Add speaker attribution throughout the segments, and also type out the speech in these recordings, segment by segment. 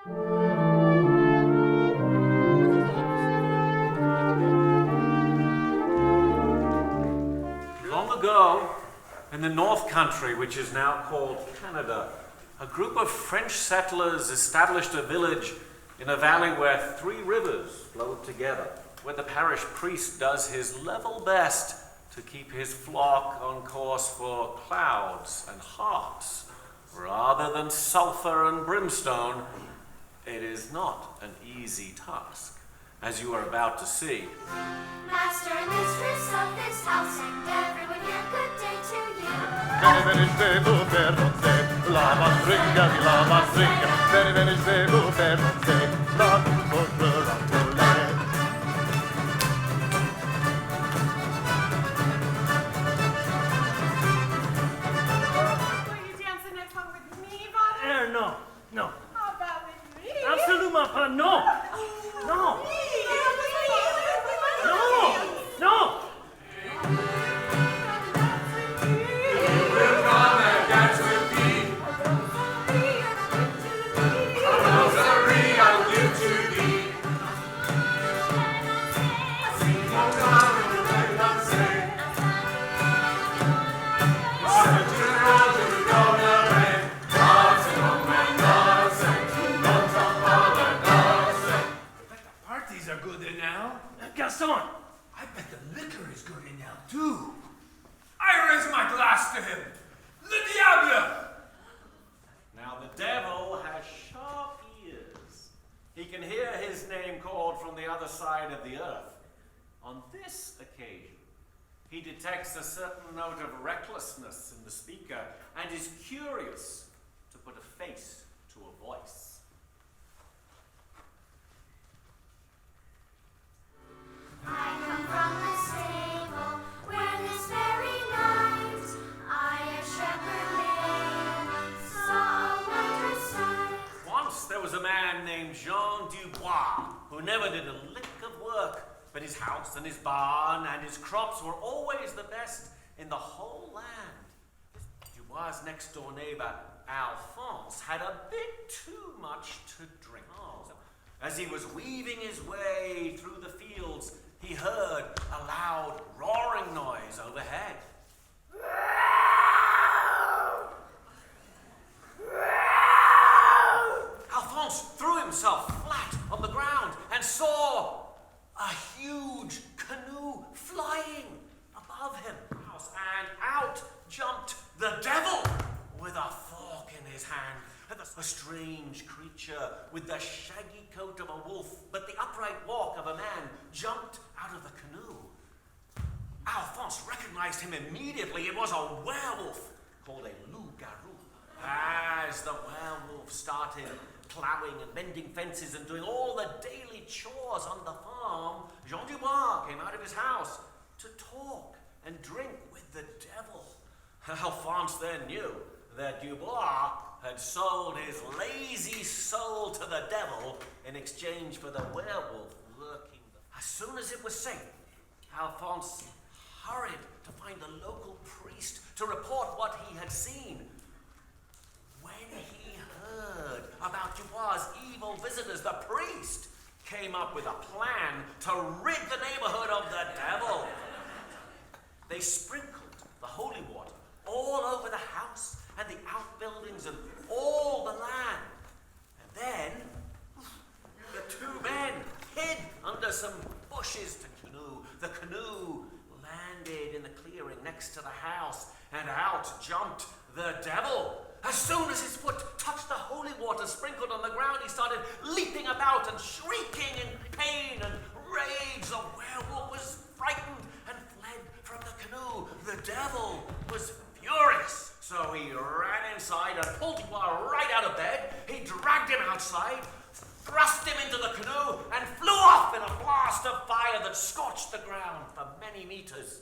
Speaker 1: Long ago, in the North Country, which is now called Canada, a group of French settlers established a village in a valley where 3 rivers flowed together, where the parish priest does his level best to keep his flock on course for clouds and hearts, rather than sulfur and brimstone. It is not an easy task, as you are about to see.
Speaker 2: Master and mistress of this house, and everyone here, good day to you.
Speaker 3: Bene svevo per non sé, lava stringa di lava stringa. Bene svevo per non sé, lava sopra lei.
Speaker 4: Will you dance the next one with me, Bob?
Speaker 5: No.
Speaker 4: How about with me?
Speaker 5: Absolument pas, no. No. No. Gaston!
Speaker 6: I bet the liquor is good enough, too. I raise my glass to him. Le diable!
Speaker 1: Now the devil has sharp ears. He can hear his name called from the other side of the earth. On this occasion, he detects a certain note of recklessness in the speaker and is curious to put a face to a voice.
Speaker 2: I come from the stable, where this very night I, a shepherd maid, saw a wondrous sight.
Speaker 1: Once there was a man named Jean Dubois who never did a lick of work, but his house and his barn and his crops were always the best in the whole land. Dubois' next door neighbor, Alphonse, had a bit too much to drink. As he was weaving his way through the fields, he heard a loud roaring noise overhead. Alphonse threw himself flat on the ground and saw a huge canoe flying above him. And out jumped the devil with a fork in his hand. A strange creature with the shaggy coat of a wolf, but the upright walk of a man, jumped out of the canoe. Alphonse recognized him immediately. It was a werewolf called a loup-garou. As the werewolf started plowing and mending fences and doing all the daily chores on the farm, Jean Dubois came out of his house to talk and drink with the devil. Alphonse then knew that Dubois had sold his lazy soul to the devil in exchange for the werewolf lurking. As soon as it was safe, Alphonse hurried to find the local priest to report what he had seen. When he heard about Dubois' evil visitors, the priest came up with a plan to rid the neighborhood of the devil. They sprinkled the holy water all over the house and the outbuildings and all the land. And then the 2 men hid under some bushes to canoe. The canoe landed in the clearing next to the house, and out jumped the devil. As soon as his foot touched the holy water sprinkled on the ground, he started leaping about and shrieking in pain and rage. The werewolf was frightened and fled from the canoe. The devil was furious. So he ran inside and pulled Dubois right out of bed. He dragged him outside, thrust him into the canoe, and flew off in a blast of fire that scorched the ground for many meters.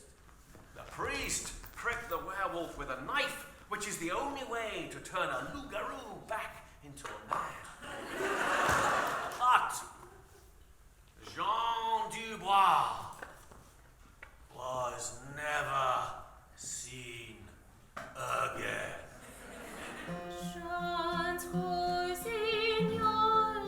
Speaker 1: The priest pricked the werewolf with a knife, which is the only way to turn a loup-garou back into a man. But Jean Dubois was never seen again.
Speaker 2: Chante, Seigneur,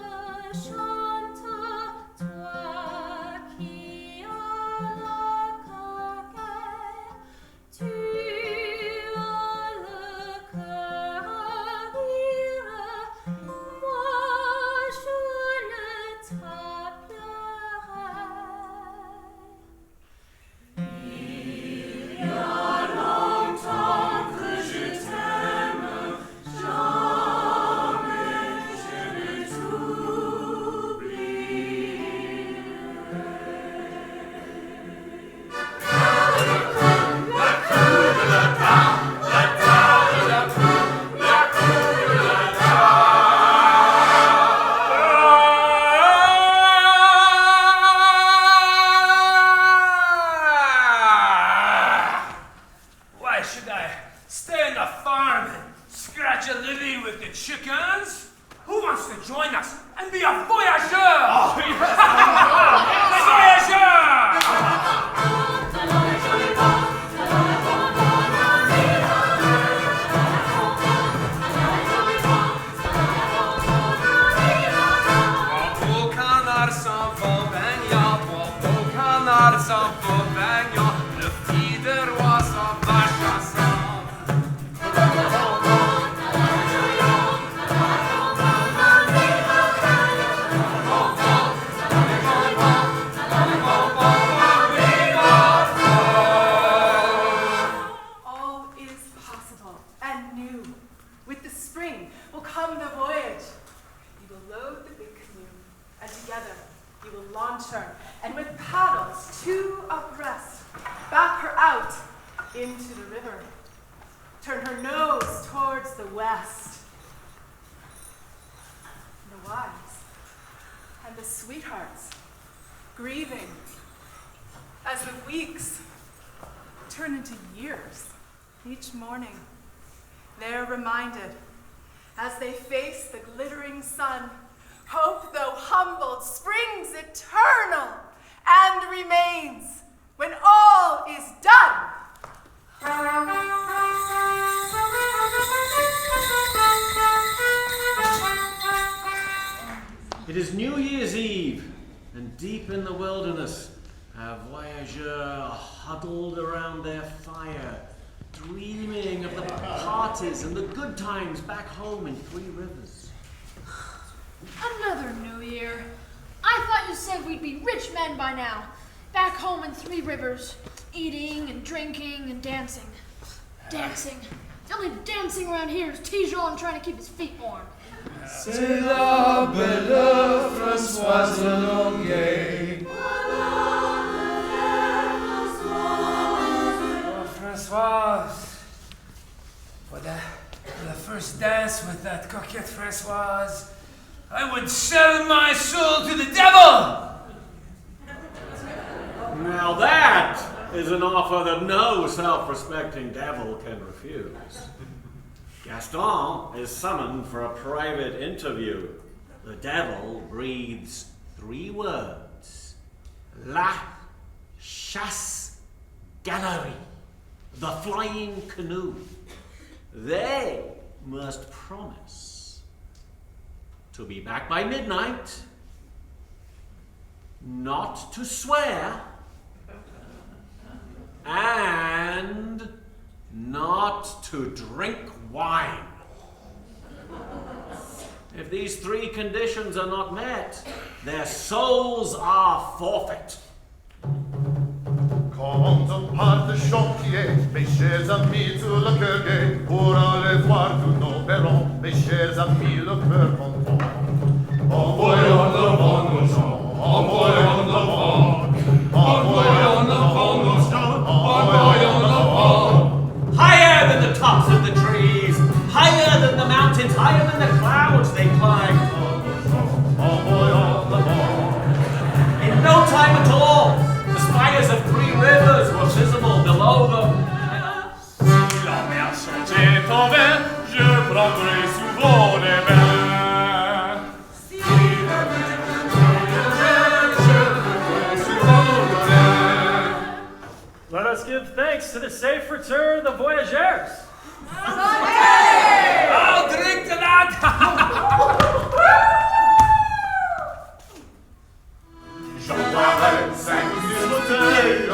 Speaker 6: us and be a voyageur! Oh, yes! Voyageur! Au canard sans faux baignant, au canard sans faux baignant, le petit de roi s'en va chassant.
Speaker 4: All is possible and new. With the spring will come the voyage. You will load the big canoe, and together you will launch her, and with paddles two abreast, back her out into the river. Turn her nose towards the west. And the wives and the sweethearts grieving as the weeks turn into years. Each morning, they're reminded as they face the glittering sun, hope though humbled springs eternal and remains when all is done.
Speaker 1: It is New Year's Eve, and deep in the wilderness, our voyageurs huddled around their fire, dreaming of the parties and the good times back home in Three Rivers.
Speaker 7: Another New Year. I thought you said we'd be rich men by now. Back home in Three Rivers, eating and drinking and dancing. Dancing. The only dancing around here is Tijon trying to keep his feet warm.
Speaker 8: C'est la belle Françoise Longuet.
Speaker 6: Oh, Françoise, for the first dance with that coquette Françoise, I would sell my soul to the devil!
Speaker 1: Now that is an offer that no self-respecting devil can refuse. Gaston is summoned for a private interview. The devil breathes 3 words. La chasse galerie. The flying canoe. They must promise to be back by midnight, not to swear, and not to drink wine. If these 3 conditions are not met, their souls are forfeit.
Speaker 3: Quand on part de chantier, mes chers amis, tout le cœur gai, pour aller voir tous nos perrons, mes chers amis, le cœur content. Envoyons le vent nos gens, envoyons le vent, envoyons le vent nos gens, envoyons le vent.
Speaker 1: Higher than the tops of the trees, higher than the mountains, higher than the clouds they climb.
Speaker 3: Envoyons le vent.
Speaker 1: In no time at all, the spires of Three Rivers were visible below them.
Speaker 8: Si la mer chantait en vers, je prendrai souvent les mains. Si la mer chantait en vers, je prendrai souvent les mains.
Speaker 5: Let us give thanks to the safe return of the voyageurs.
Speaker 6: I'll drink to that!
Speaker 3: Jean Poiret, 5 sur bouteille,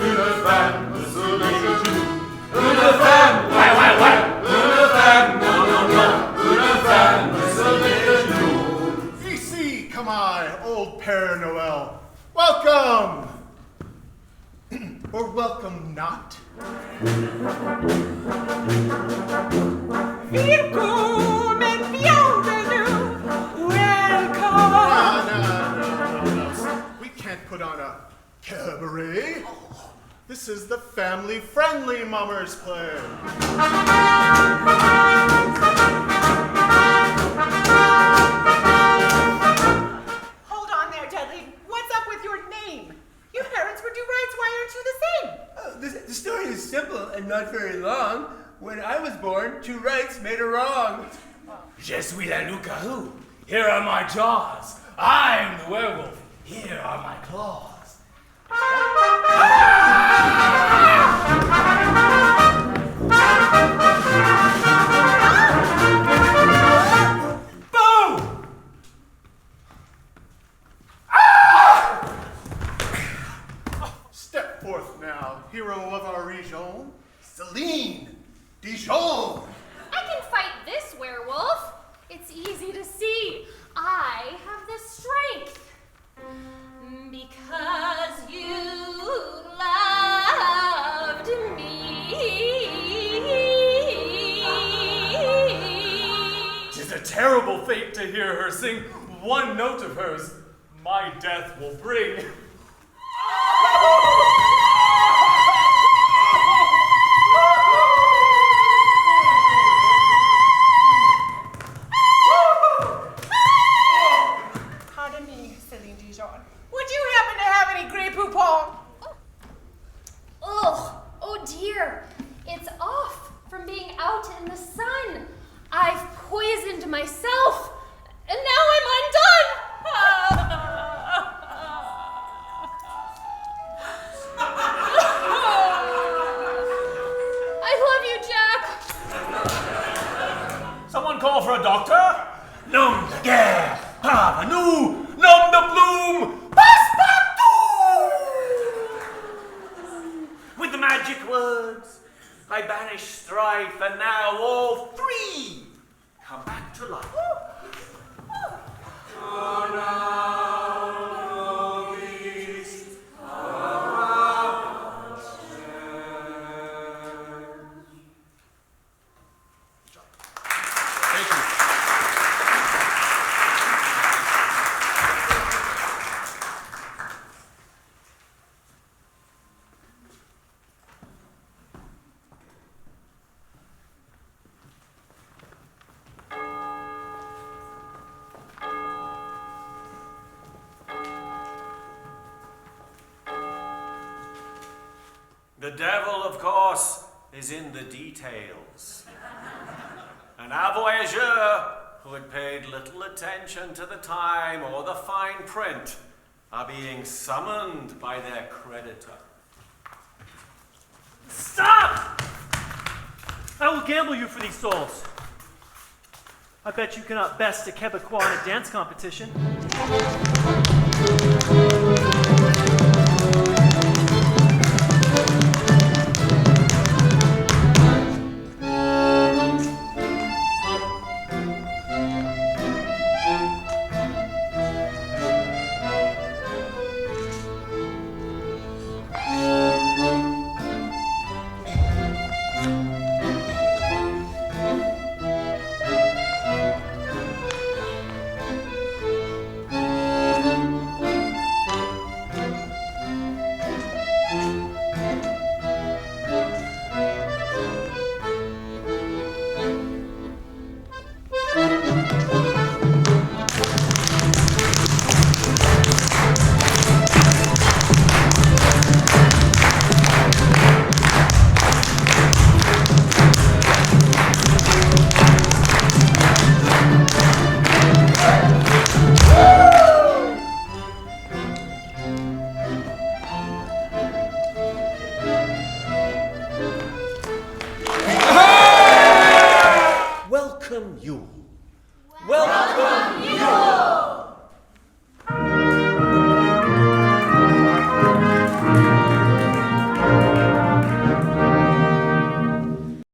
Speaker 3: une femme sur les genoux. Une femme, ouais, une femme, non, une femme sur les genoux.
Speaker 9: Ici, come I, old Père Noël. Welcome! Or welcome not.
Speaker 4: Welcome and bienvenue. Welcome.
Speaker 9: No. We can't put on a cabaret. This is the family-friendly mummers play.
Speaker 4: Hold on there, Dudley. What's up with your name? Your parents were due rights. Why aren't you the same?
Speaker 10: The story is simple and not very long. When I was born, 2 rights made a wrong.
Speaker 6: Je suis la loup-garou.
Speaker 8: Here are my jaws. I'm the werewolf. Here are my claws. Boom!
Speaker 9: Step forth now, hero of our region, Celine Dijon.
Speaker 2: I can fight this werewolf. It's easy to see. I have the strength. Because you loved me.
Speaker 8: 'Tis a terrible fate to hear her sing one note of hers. My death will bring.
Speaker 4: Pardon me, Celine Dijon. Would you happen to have any Grey Poupon?
Speaker 2: Oh dear. It's off from being out in the sun. I've poisoned myself, and now I'm undone. I love you, Jack.
Speaker 8: Someone call for a doctor? Nom de guerre, parvenu, nom de plume, passepartout!
Speaker 1: With the magic words, I banish strife, and now all three come back to life.
Speaker 8: Thank you.
Speaker 1: The devil, of course, is in the details. And our voyageurs, who had paid little attention to the time or the fine print, are being summoned by their creditor.
Speaker 5: Stop! I will gamble you for these souls. I bet you cannot best a Quebecois in a dance competition.